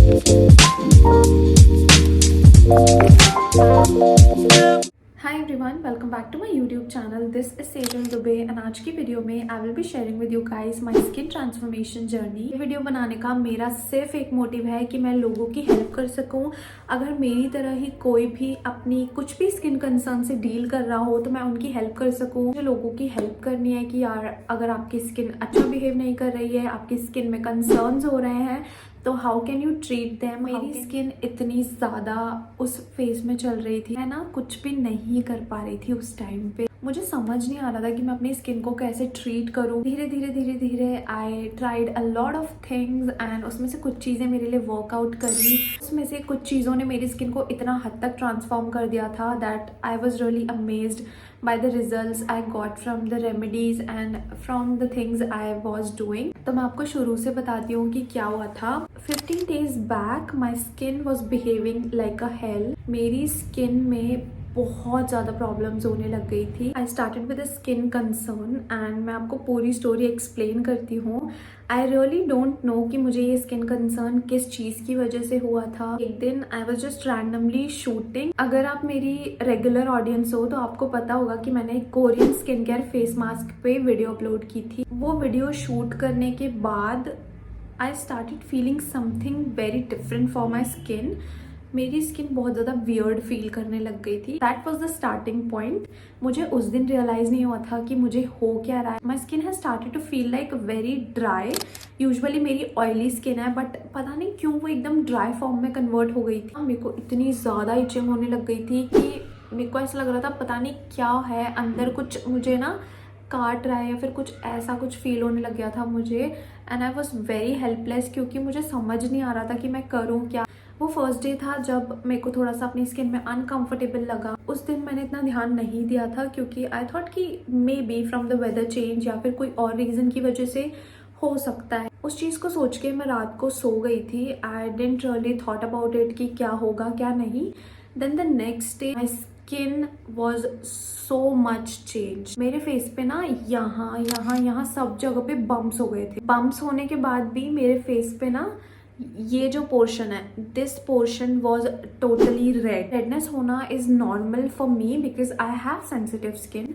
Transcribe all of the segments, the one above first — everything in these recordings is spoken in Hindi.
Hi everyone, welcome back to my YouTube channel. This is Sejal Dubey and आज की वीडियो में I will be sharing with you guys my skin transformation journey. ये वीडियो बनाने का मेरा सिर्फ एक मोटिव है कि मैं लोगों की हेल्प कर सकूं। अगर मेरी तरह ही कोई भी अपनी कुछ भी स्किन कंसर्न से डील कर रहा हो तो मैं उनकी हेल्प कर सकूं। मुझे लोगों की हेल्प करनी है कि यार अगर आपकी स्किन अच्छा बिहेव नहीं कर रही है, आपकी स्किन में कंसर्न्स हो रहे हैं, तो how can you treat them. मेरी स्किन इतनी ज़्यादा उस फेज में चल रही थी, मैं ना कुछ भी नहीं कर पा रही थी उस टाइम पे। मुझे समझ नहीं आ रहा था कि मैं अपनी स्किन को कैसे ट्रीट करूं। धीरे धीरे I tried a lot of things and उसमें से कुछ चीज़ें मेरे लिए वर्कआउट करी। उसमें से कुछ चीज़ों ने मेरी स्किन को इतना हद तक ट्रांसफॉर्म कर दिया था that I was really amazed by the results I got from the remedies and from the things I was doing। तो मैं आपको शुरू से बताती हूँ कि क्या हुआ था। 15 days back my skin was behaving like a hell। मेरी स्किन में बहुत ज़्यादा प्रॉब्लम्स होने लग गई थी। I started with a skin concern and मैं आपको पूरी स्टोरी एक्सप्लेन करती हूँ। आई रियली डोंट नो कि मुझे ये स्किन कंसर्न किस चीज़ की वजह से हुआ था। एक दिन I was just randomly shooting. अगर आप मेरी रेगुलर ऑडियंस हो तो आपको पता होगा कि मैंने एक Korean skin care face mask पे वीडियो अपलोड की थी। वो वीडियो शूट करने के बाद I started feeling something very different for my skin. मेरी स्किन बहुत ज़्यादा वियर्ड फील करने लग गई थी। That was the starting point. मुझे उस दिन रियलाइज नहीं हुआ था कि मुझे हो क्या रहा है। My skin has started to feel like very dry. Usually मेरी ऑयली स्किन है बट पता नहीं क्यों वो एकदम ड्राई फॉर्म में कन्वर्ट हो गई थी। मेरे को इतनी ज़्यादा इचिंग होने लग गई थी कि मेरे को ऐसा लग रहा था पता नहीं क्या है, अंदर कुछ मुझे ना काट रहा है या फिर कुछ ऐसा कुछ फील होने लग गया था मुझे। And I was very helpless क्योंकि मुझे समझ नहीं आ रहा था कि मैं करूँ क्या। वो फर्स्ट डे था जब मेरे को थोड़ा सा अपनी स्किन में अनकंफर्टेबल लगा। उस दिन मैंने इतना ध्यान नहीं दिया था क्योंकि आई थॉट कि maybe from the weather change या फिर कोई और रीज़न की वजह से हो सकता है। उस चीज़ को सोच के मैं रात को सो गई थी। I didn't really thought about it कि क्या होगा क्या नहीं। Then the next day my skin was so much change. मेरे फेस पे ना यहाँ सब जगह पे बम्प्स हो गए थे। बम्प्स होने के बाद भी मेरे फेस पे ना ये जो पोर्शन है, this portion was totally red. Redness होना is normal for me because I have sensitive skin,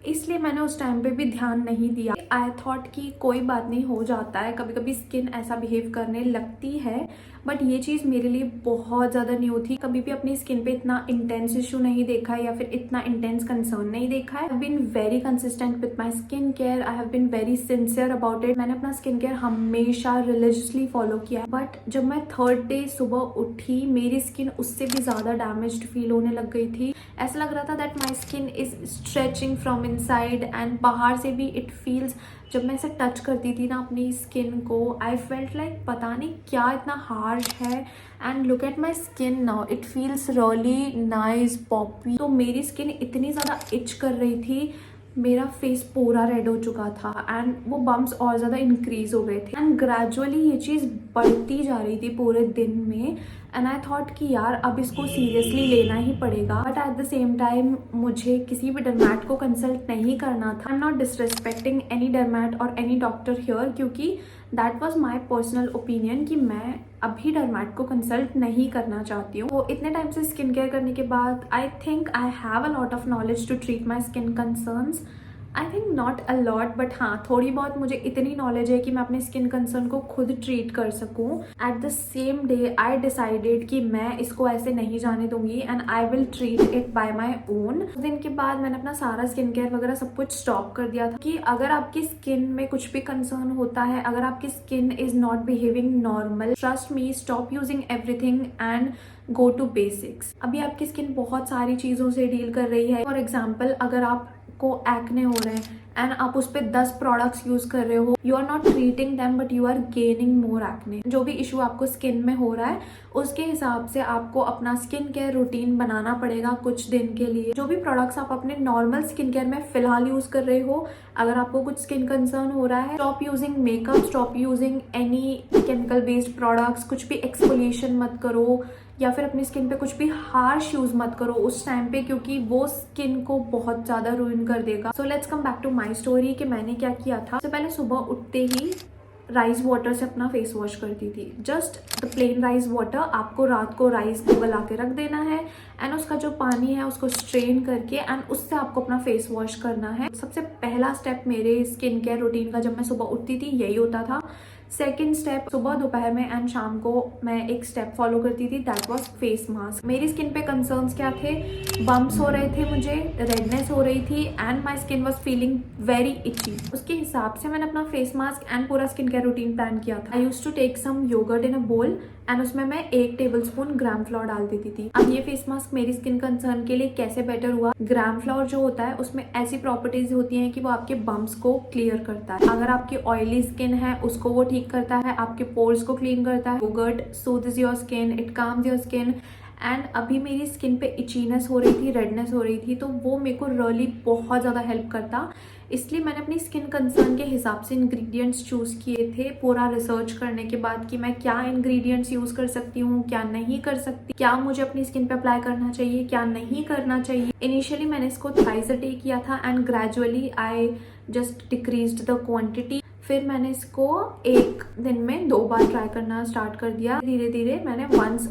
इसलिए मैंने उस टाइम पे भी ध्यान नहीं दिया। आई थॉट कि कोई बात नहीं, हो जाता है, कभी कभी स्किन ऐसा बिहेव करने लगती है। बट ये चीज़ मेरे लिए बहुत ज़्यादा न्यू थी। कभी भी अपनी स्किन पे इतना इंटेंस इशू नहीं देखा है या फिर इतना इंटेंस कंसर्न नहीं देखा है। I have been very consistent with my skin care. I have been very sincere about it. मैंने अपना स्किन केयर हमेशा रिलीजियसली फॉलो किया। बट जब मैं थर्ड डे सुबह उठी, मेरी स्किन उससे भी ज़्यादा डैमेज्ड फील होने लग गई थी। ऐसा लग रहा था that my skin is stretching from inside and बाहर से भी इट फील्स। जब मैं इसे टच करती थी ना अपनी स्किन को, आई फेल्ट लाइक पता नहीं क्या इतना हार्ड है। And look at my skin now, it feels really nice Poppy. तो मेरी स्किन इतनी ज़्यादा इच कर रही थी, मेरा फेस पूरा रेड हो चुका था एंड वो बम्प्स और ज़्यादा इंक्रीज हो गए थे। एंड ग्रेजुअली ये चीज़ बढ़ती जा रही थी पूरे दिन में। एंड आई थॉट कि यार अब इसको सीरियसली लेना ही पड़ेगा। But at the same time मुझे किसी भी डर्मैट को कंसल्ट नहीं करना था। I am not disrespecting any डर्मैट और एनी डॉक्टर हियर, क्योंकि that was my personal opinion कि मैं अभी डर्मैट को कंसल्ट नहीं करना चाहती हूँ। तो इतने टाइम से स्किन केयर करने के बाद I think I have a lot of knowledge to treat my skin concerns. I think not a lot but हाँ, थोड़ी बहुत मुझे इतनी नॉलेज है कि मैं अपने स्किन कंसर्न को खुद ट्रीट कर सकूँ। At the same day I decided कि मैं इसको ऐसे नहीं जाने दूंगी and I will treat it by my own. उस दिन के बाद मैंने अपना सारा स्किन केयर वगैरह सब कुछ स्टॉप कर दिया था कि अगर आपकी स्किन में कुछ भी कंसर्न होता है, अगर आपकी skin is not behaving normal, trust me, stop using everything and go to basics. अभी आपकी स्किन बहुत सारी चीज़ों से डील कर रही है। फॉर एग्जाम्पल, अगर आप को एक्ने हो रहे हैं एंड आप उस पर 10 प्रोडक्ट्स यूज कर रहे हो, you are not treating them but you are gaining more acne. जो भी इशू आपको स्किन में हो रहा है उसके हिसाब से आपको अपना स्किन केयर रूटीन बनाना पड़ेगा कुछ दिन के लिए। जो भी प्रोडक्ट्स आप अपने नॉर्मल स्किन केयर में फिलहाल यूज कर रहे हो, अगर आपको कुछ स्किन कंसर्न हो रहा है, stop using makeup, stop using any chemical based products. कुछ भी एक्सफोलिएशन मत करो या फिर अपनी स्किन पे कुछ भी हार्श यूज मत करो उस टाइम पे, क्योंकि वो स्किन को बहुत ज्यादा रूइन कर देगा। So let's come back to my story कि मैंने क्या किया था। सबसे पहले सुबह उठते ही राइस वाटर से अपना फेस वॉश करती थी। Just the plain rice water, आपको रात को राइस को गला के रख देना है एंड उसका जो पानी है उसको स्ट्रेन करके एंड उससे आपको अपना फेस वॉश करना है। सबसे पहला स्टेप मेरे स्किन केयर रूटीन का जब मैं सुबह उठती थी यही होता था। सेकेंड स्टेप सुबह, दोपहर में एंड शाम को मैं एक स्टेप फॉलो करती थी, दैट वाज फेस मास्क। मेरी स्किन पे कंसर्न्स क्या थे? बम्प्स हो रहे थे, मुझे रेडनेस हो रही थी and my skin was feeling very itchy. उसके हिसाब से मैंने अपना फेस मास्क एंड पूरा स्किन केयर रूटीन प्लान किया था। I used to take some yogurt in a bowl and उसमें मैं 1 टेबलस्पून ग्राम फ्लोर डाल देती थी। अब ये फेस मास्क मेरी स्किन कंसर्न के लिए कैसे बेटर हुआ? ग्राम फ्लोर जो होता है उसमें ऐसी प्रॉपर्टीज होती हैं कि वो आपके बम्प्स को क्लियर करता है। अगर आपकी ऑयली स्किन है उसको वो ठीक करता है, आपके पोर्स को क्लीन करता है। Yogurt soothes your skin, it calms your skin. And अभी मेरी स्किन पे इचीनेस हो रही थी, रेडनेस हो रही थी, तो वो मेरे को रियली बहुत ज़्यादा हेल्प करता। इसलिए मैंने अपनी स्किन कंसर्न के हिसाब से इंग्रेडिएंट्स चूज़ किए थे, पूरा रिसर्च करने के बाद कि मैं क्या इंग्रेडिएंट्स यूज़ कर सकती हूँ, क्या नहीं कर सकती, क्या मुझे अपनी स्किन पे अप्लाई करना चाहिए, क्या नहीं करना चाहिए। इनिशियली मैंने इसको थ्राइस अ डे किया था and gradually I just decreased the quantity. फिर मैंने इसको 1 दिन में 2 बार ट्राई करना स्टार्ट कर दिया। धीरे धीरे मैंने वंस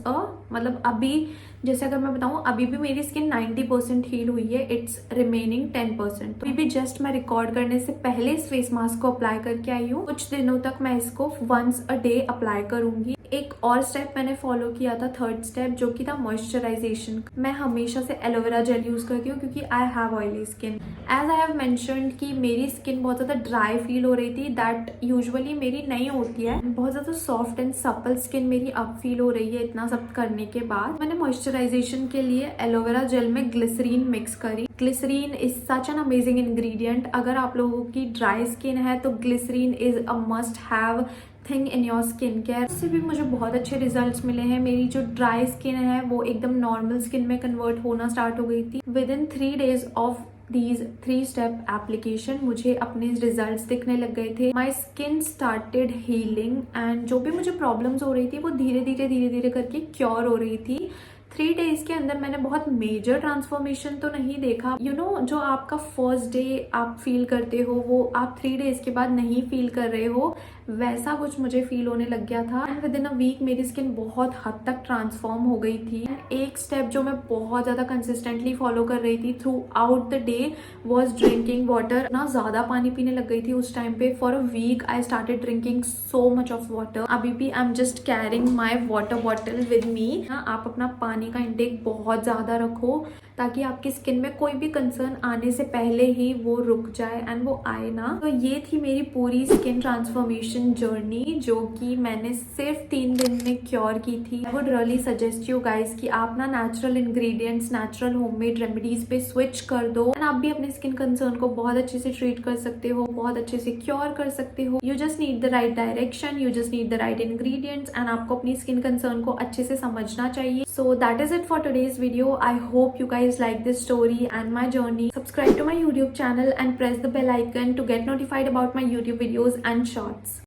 मतलब अभी जैसे अगर मैं बताऊं, अभी भी मेरी स्किन 90% हील हुई है, इट्स रिमेनिंग 10%। अभी भी जस्ट मैं रिकॉर्ड करने से पहले इस फेस मास्क को अप्लाई करके आई हूँ। कुछ दिनों तक मैं इसको वंस अ डे अप्लाई करूंगी। एक और स्टेप मैंने फॉलो किया था, थर्ड स्टेप, जो कि था मॉइस्चराइजेशन। मैं हमेशा से एलोवेरा जेल यूज करती हूँ क्योंकि I have oily skin. As I have mentioned कि मेरी स्किन बहुत ज़्यादा ड्राई फील हो रही थी, दैट यूजुअली मेरी नहीं होती है। बहुत ज़्यादा सॉफ्ट एंड सपल स्किन मेरी अब फील हो रही है इतना सब करने के बाद। मैंने मॉइस्चराइजेशन के लिए एलोवेरा जेल में ग्लिसरीन मिक्स करी। Glycerine is such an amazing ingredient. अगर आप लोगों की ड्राई स्किन है तो glycerine is a must have thing in your skin care. उससे भी मुझे बहुत अच्छे रिजल्ट्स मिले हैं। मेरी जो ड्राई स्किन है वो एकदम नॉर्मल स्किन में कन्वर्ट होना स्टार्ट हो गई थी। With in 3 days of these 3 step application मुझे अपने रिजल्ट्स दिखने लग गए थे। My skin started healing and जो भी मुझे प्रॉब्लम्स हो रही थी वो धीरे धीरे करके क्योर हो रही थी। 3 days के अंदर मैंने बहुत मेजर ट्रांसफॉर्मेशन तो नहीं देखा। यू नो, जो आपका फर्स्ट डे आप फील करते हो वो आप 3 days के बाद नहीं फील कर रहे हो, वैसा कुछ मुझे फील होने लग गया था। And within a week मेरी स्किन बहुत हद तक ट्रांसफॉर्म हो गई थी। एक स्टेप जो मैं बहुत ज़्यादा कंसिस्टेंटली फॉलो कर रही थी through out the day was drinking water. ना ज़्यादा पानी पीने लग गई थी उस टाइम पे। For a week I started drinking so much of water. अभी भी I am just carrying my water bottle with me. आप अपना पानी का इंटेक बहुत ज़्यादा रखो ताकि आपकी स्किन में कोई भी कंसर्न आने से पहले ही वो रुक जाए एंड वो आए ना। तो ये थी मेरी पूरी स्किन ट्रांसफॉर्मेशन जर्नी जो कि मैंने सिर्फ 3 दिन में क्योर की थी। I would really suggest you guys कि आप ना natural ingredients, natural homemade remedies पे स्विच कर दो एंड आप भी अपने स्किन कंसर्न को बहुत अच्छे से ट्रीट कर सकते हो, बहुत अच्छे से क्योर कर सकते हो। You just need the right direction, you just need the right ingredients and आपको अपनी स्किन कंसर्न को अच्छे से समझना चाहिए। So that is it for today's video. I hope you guys like this story and my journey. Subscribe to my YouTube channel and press the bell icon to get notified about my YouTube videos and shorts.